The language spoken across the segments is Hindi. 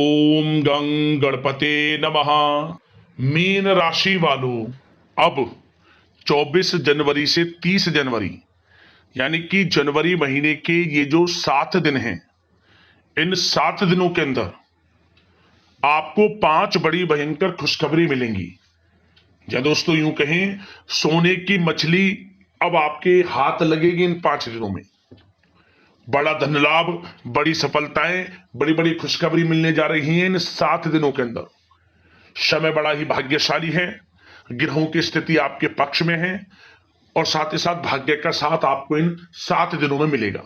ओम गं गणपते नमः। मीन राशि वालों, अब 24 जनवरी से 30 जनवरी यानी कि जनवरी महीने के ये जो 7 दिन हैं, इन 7 दिनों के अंदर आपको 5 बड़ी भयंकर खुशखबरी मिलेंगी। या दोस्तों यूं कहें, सोने की मछली अब आपके हाथ लगेगी इन 5 दिनों में। बड़ा धन लाभ, बड़ी सफलताएं, बड़ी बड़ी खुशखबरी मिलने जा रही हैं इन 7 दिनों के अंदर। समय बड़ा ही भाग्यशाली है, ग्रहों की स्थिति आपके पक्ष में है और साथ ही साथ भाग्य का साथ आपको इन 7 दिनों में मिलेगा।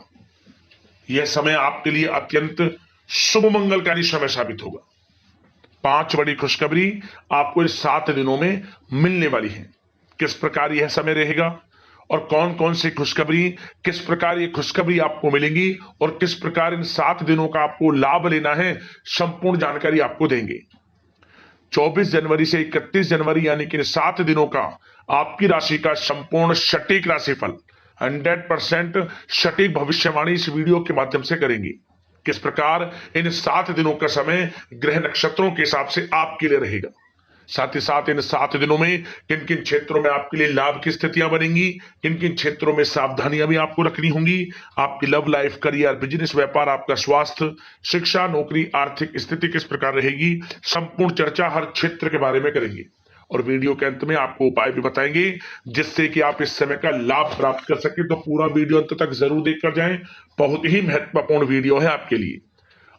यह समय आपके लिए अत्यंत शुभ मंगलकारी समय साबित होगा। 5 बड़ी खुशखबरी आपको इन 7 दिनों में मिलने वाली है। किस प्रकार यह समय रहेगा और कौन कौन सी खुशखबरी, किस प्रकार ये खुशखबरी आपको मिलेंगी और किस प्रकार इन 7 दिनों का आपको लाभ लेना है, संपूर्ण जानकारी आपको देंगे। 24 जनवरी से 31 जनवरी यानी कि 7 दिनों का आपकी राशि का संपूर्ण सटीक राशिफल 100% सटीक भविष्यवाणी इस वीडियो के माध्यम से करेंगे। किस प्रकार इन 7 दिनों का समय ग्रह नक्षत्रों के हिसाब से आपके लिए रहेगा, साथ ही साथ इन 7 दिनों में किन किन क्षेत्रों में आपके लिए लाभ की स्थितियां बनेंगी, किन किन क्षेत्रों में सावधानियां भी आपको रखनी होंगी। आपकी लव लाइफ, करियर, बिजनेस, व्यापार, आपका स्वास्थ्य, शिक्षा, नौकरी, आर्थिक स्थिति किस प्रकार रहेगी, संपूर्ण चर्चा हर क्षेत्र के बारे में करेंगे। और वीडियो के अंत में आपको उपाय भी बताएंगे जिससे कि आप इस समय का लाभ प्राप्त कर सके। तो पूरा वीडियो अंत तक जरूर देखकर जाएं, बहुत ही महत्वपूर्ण वीडियो है आपके लिए।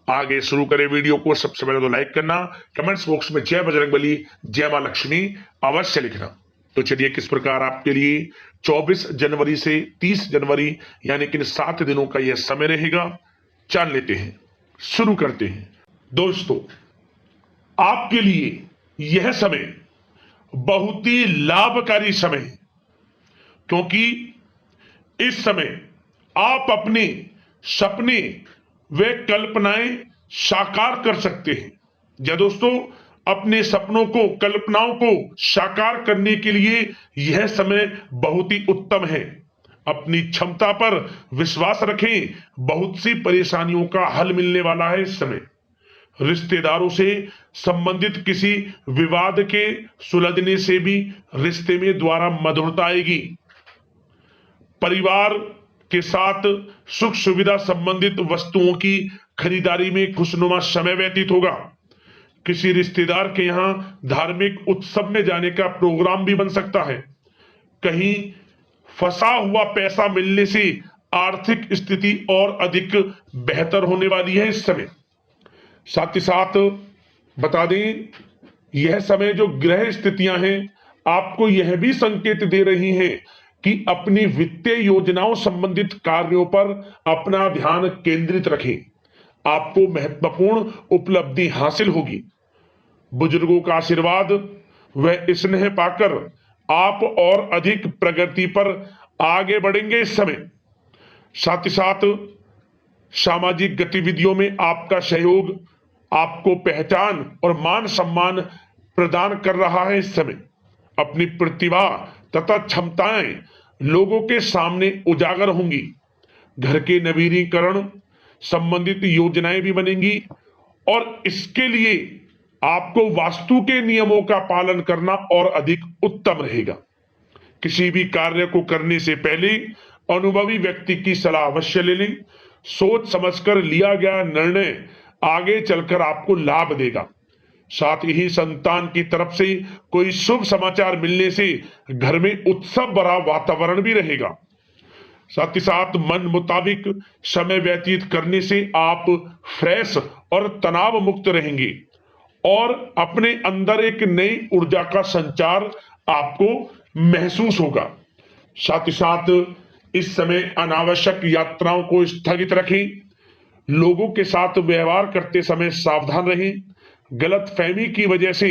आगे शुरू करें वीडियो को। सबसे पहले तो लाइक करना, कमेंट्स बॉक्स में जय बजरंगबली, जय मां लक्ष्मी अवश्य लिखना। तो चलिए किस प्रकार आपके लिए 24 जनवरी से 30 जनवरी यानी कि 7 दिनों का यह समय रहेगा, जान लेते हैं, शुरू करते हैं। दोस्तों, आपके लिए यह समय बहुत ही लाभकारी समय है, क्योंकि इस समय आप अपने सपने वे कल्पनाएं साकार कर सकते हैं। या दोस्तों, अपने सपनों को, कल्पनाओं को साकार करने के लिए यह समय बहुत ही उत्तम है। अपनी क्षमता पर विश्वास रखें, बहुत सी परेशानियों का हल मिलने वाला है इस समय। रिश्तेदारों से संबंधित किसी विवाद के सुलझने से भी रिश्ते में द्वारा मधुरता आएगी। परिवार के साथ सुख सुविधा संबंधित वस्तुओं की खरीदारी में खुशनुमा समय व्यतीत होगा। किसी रिश्तेदार के यहां धार्मिक उत्सव में जाने का प्रोग्राम भी बन सकता है। कहीं फंसा हुआ पैसा मिलने से आर्थिक स्थिति और अधिक बेहतर होने वाली है इस समय। साथ ही साथ बता दें, यह समय जो ग्रह स्थितियां हैं आपको यह भी संकेत दे रही हैं कि अपनी वित्तीय योजनाओं संबंधित कार्यों पर अपना ध्यान केंद्रित रखें। आपको महत्वपूर्ण उपलब्धि हासिल होगी। बुजुर्गों का आशीर्वाद व स्नेह पाकर आप और अधिक प्रगति पर आगे बढ़ेंगे इस समय। साथ ही साथ सामाजिक गतिविधियों में आपका सहयोग आपको पहचान और मान सम्मान प्रदान कर रहा है इस समय। अपनी प्रतिभा तथा क्षमताएं लोगों के सामने उजागर होंगी। घर के नवीनीकरण संबंधित योजनाएं भी बनेंगी और इसके लिए आपको वास्तु के नियमों का पालन करना और अधिक उत्तम रहेगा। किसी भी कार्य को करने से पहले अनुभवी व्यक्ति की सलाह अवश्य ले लें। सोच समझकर लिया गया निर्णय आगे चलकर आपको लाभ देगा। साथ ही संतान की तरफ से कोई शुभ समाचार मिलने से घर में उत्सव भरा वातावरण भी रहेगा। साथ ही साथ मन मुताबिक समय व्यतीत करने से आप फ्रेश और तनाव मुक्त रहेंगे और अपने अंदर एक नई ऊर्जा का संचार आपको महसूस होगा। साथ ही साथ इस समय अनावश्यक यात्राओं को स्थगित रखें। लोगों के साथ व्यवहार करते समय सावधान रहें। गलत फहमी की वजह से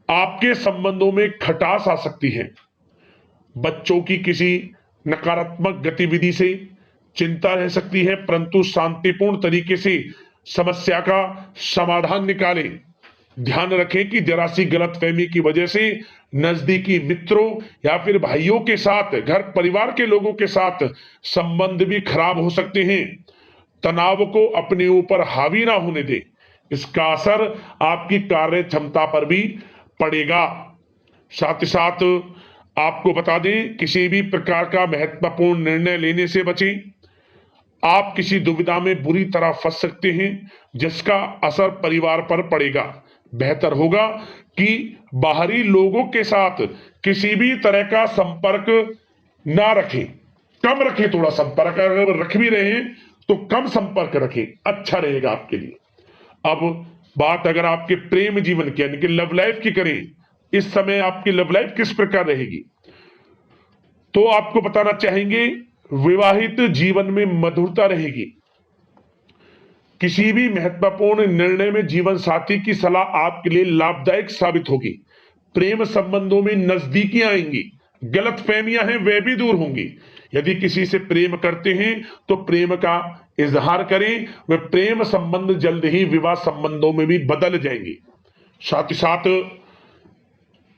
आपके संबंधों में खटास आ सकती है। बच्चों की किसी नकारात्मक गतिविधि से चिंता रह सकती है, परंतु शांतिपूर्ण तरीके से समस्या का समाधान निकालें। ध्यान रखें कि जरा सी गलतफहमी की वजह से नजदीकी मित्रों या फिर भाइयों के साथ, घर परिवार के लोगों के साथ संबंध भी खराब हो सकते हैं। तनाव को अपने ऊपर हावी ना होने दें। इसका असर आपकी कार्य क्षमता पर भी पड़ेगा। साथ ही साथ आपको बता दें, किसी भी प्रकार का महत्वपूर्ण निर्णय लेने से बचें। आप किसी दुविधा में बुरी तरह फंस सकते हैं जिसका असर परिवार पर पड़ेगा। बेहतर होगा कि बाहरी लोगों के साथ किसी भी तरह का संपर्क ना रखें, कम रखें। थोड़ा संपर्क अगर रख भी रहे हैं तो कम संपर्क रखें, अच्छा रहेगा आपके लिए। अब बात अगर आपके प्रेम जीवन की यानी कि लव लाइफ की करें, इस समय आपकी लव लाइफ किस प्रकार रहेगी, तो आपको बताना चाहेंगे विवाहित जीवन में मधुरता रहेगी। किसी भी महत्वपूर्ण निर्णय में जीवन साथी की सलाह आपके लिए लाभदायक साबित होगी। प्रेम संबंधों में नजदीकियां आएंगी, गलतफहमियां हैं वे भी दूर होंगी। यदि किसी से प्रेम करते हैं तो प्रेम का इजहार करें, वे प्रेम संबंध जल्द ही विवाह संबंधों में भी बदल जाएंगे। साथ ही साथ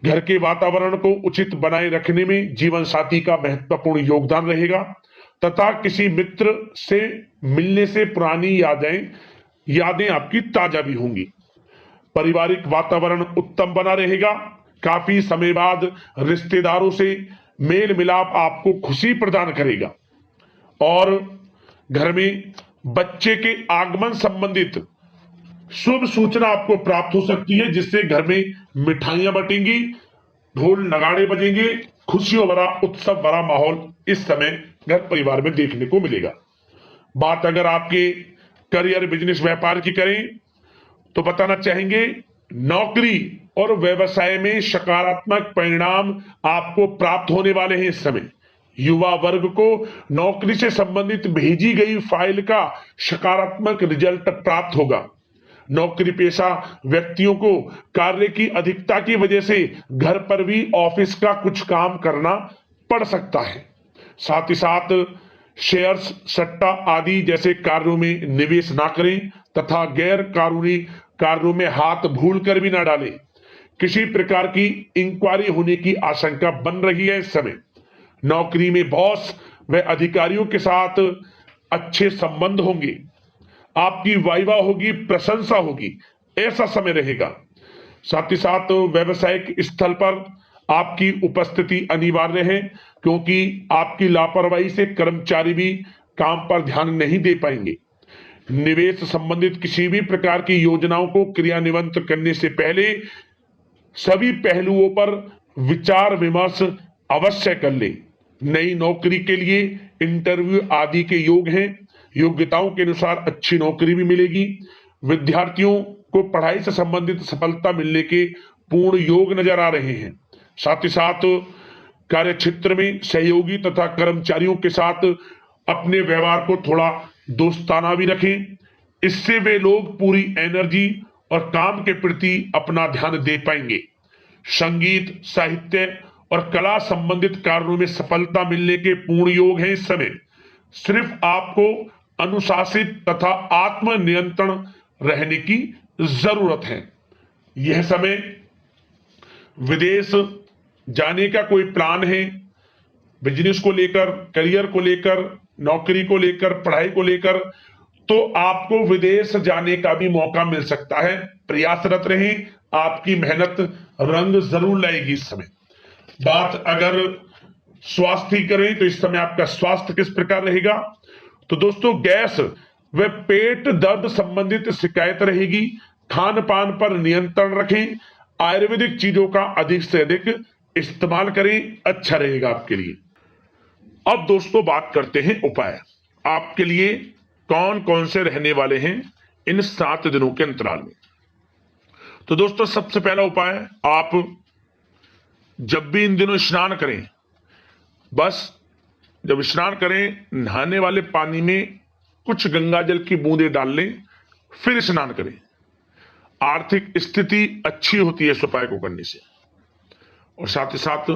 घर के वातावरण को उचित बनाए रखने में जीवन साथी का महत्वपूर्ण योगदान रहेगा तथा किसी मित्र से मिलने से पुरानी यादें आपकी ताजा भी होंगी। पारिवारिक वातावरण उत्तम बना रहेगा। काफी समय बाद रिश्तेदारों से मेल मिलाप आपको खुशी प्रदान करेगा और घर में बच्चे के आगमन संबंधित शुभ सूचना आपको प्राप्त हो सकती है, जिससे घर में मिठाइयां बटेंगी, ढोल नगाड़े बजेंगे, खुशियों भरा उत्सव भरा माहौल इस समय घर परिवार में देखने को मिलेगा। बात अगर आपके करियर बिजनेस व्यापार की करें तो बताना चाहेंगे नौकरी और व्यवसाय में सकारात्मक परिणाम आपको प्राप्त होने वाले हैं। इस समय युवा वर्ग को नौकरी से संबंधित भेजी गई फाइल का सकारात्मक रिजल्ट प्राप्त होगा। नौकरी पेशा व्यक्तियों को कार्य की अधिकता की वजह से घर पर भी ऑफिस का कुछ काम करना पड़ सकता है। साथ ही साथ शेयर्स, सट्टा आदि जैसे कार्यों में निवेश ना करें तथा गैर कानूनी कार्यों में हाथ भूल कर भी ना डालें। किसी प्रकार की इंक्वायरी होने की आशंका बन रही है। इस समय नौकरी में बॉस व अधिकारियों के साथ अच्छे संबंध होंगे, आपकी वाइवा होगी, प्रशंसा होगी, ऐसा समय रहेगा। साथ ही साथ व्यवसायिक स्थल पर आपकी उपस्थिति अनिवार्य है, क्योंकि आपकी लापरवाही से कर्मचारी भी काम पर ध्यान नहीं दे पाएंगे। निवेश संबंधित किसी भी प्रकार की योजनाओं को क्रियान्वित करने से पहले सभी पहलुओं पर विचार विमर्श अवश्य कर ले। नई नौकरी के लिए इंटरव्यू आदि के योग हैं, योग्यताओं के अनुसार अच्छी नौकरी भी मिलेगी। विद्यार्थियों को पढ़ाई से संबंधित सफलता मिलने के पूर्ण योग नजर आ रहे हैं। साथ ही साथ कार्य क्षेत्र में सहयोगी तथा कर्मचारियों के साथ अपने व्यवहार को थोड़ा दोस्ताना भी रखें, इससे वे लोग पूरी एनर्जी और काम के प्रति अपना ध्यान दे पाएंगे। संगीत, साहित्य और कला संबंधित कार्यों में सफलता मिलने के पूर्ण योग हैं। इस समय सिर्फ आपको अनुशासित तथा आत्मनियंत्रण रहने की जरूरत है। यह समय विदेश जाने का कोई प्लान है, बिजनेस को लेकर, करियर को लेकर, नौकरी को लेकर, पढ़ाई को लेकर, तो आपको विदेश जाने का भी मौका मिल सकता है। प्रयासरत रहें, आपकी मेहनत रंग जरूर लाएगी। इस समय बात अगर स्वास्थ्य की करें तो इस समय आपका स्वास्थ्य किस प्रकार रहेगा, तो दोस्तों गैस व पेट दर्द संबंधित शिकायत रहेगी। खान पान पर नियंत्रण रखें, आयुर्वेदिक चीजों का अधिक से अधिक इस्तेमाल करें, अच्छा रहेगा आपके लिए। अब दोस्तों बात करते हैं उपाय, आपके लिए कौन कौन से रहने वाले हैं इन 7 दिनों के अंतराल में। तो दोस्तों सबसे पहला उपाय, आप जब भी इन दिनों स्नान करें, बस जब स्नान करें नहाने वाले पानी में कुछ गंगा जल की बूंदें डाल लें, फिर स्नान करें। आर्थिक स्थिति अच्छी होती है इस उपाय को करने से। और साथ ही साथ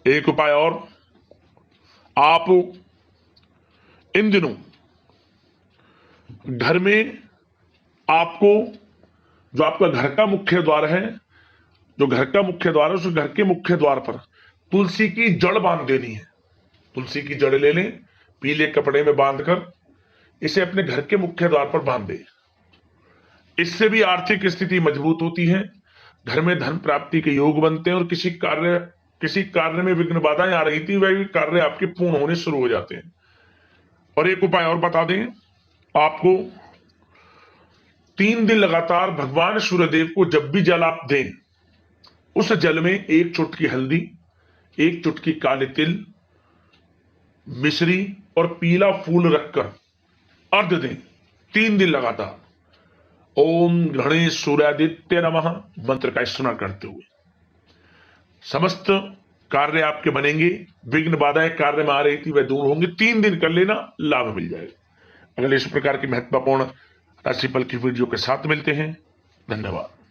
एक उपाय और, आप इन दिनों घर में आपको जो आपका घर का मुख्य द्वार है, जो घर का मुख्य द्वार है, उस घर के मुख्य द्वार पर तुलसी की जड़ बांध देनी है। तुलसी की जड़ ले लें, पीले कपड़े में बांधकर इसे अपने घर के मुख्य द्वार पर बांध दें। इससे भी आर्थिक स्थिति मजबूत होती है, घर में धन प्राप्ति के योग बनते हैं और किसी कार्य में विघ्न बाधाएं आ रही थी वह भी कार्य आपके पूर्ण होने शुरू हो जाते हैं। और एक उपाय और बता दें, आपको 3 दिन लगातार भगवान सूर्यदेव को जब भी जल आप दें, उस जल में 1 चुटकी हल्दी, 1 चुटकी काले तिल, मिश्री और पीला फूल रखकर अर्घ दें 3 दिन लगातार। ओम गणेश सूर्यादित्य नमः मंत्र का स्मरण करते हुए समस्त कार्य आपके बनेंगे। विघ्न बाधाएं कार्य में आ रही थी वह दूर होंगी। 3 दिन कर लेना, लाभ मिल जाएगा। अगले इस प्रकार की महत्वपूर्ण राशिफल की वीडियो के साथ मिलते हैं। धन्यवाद।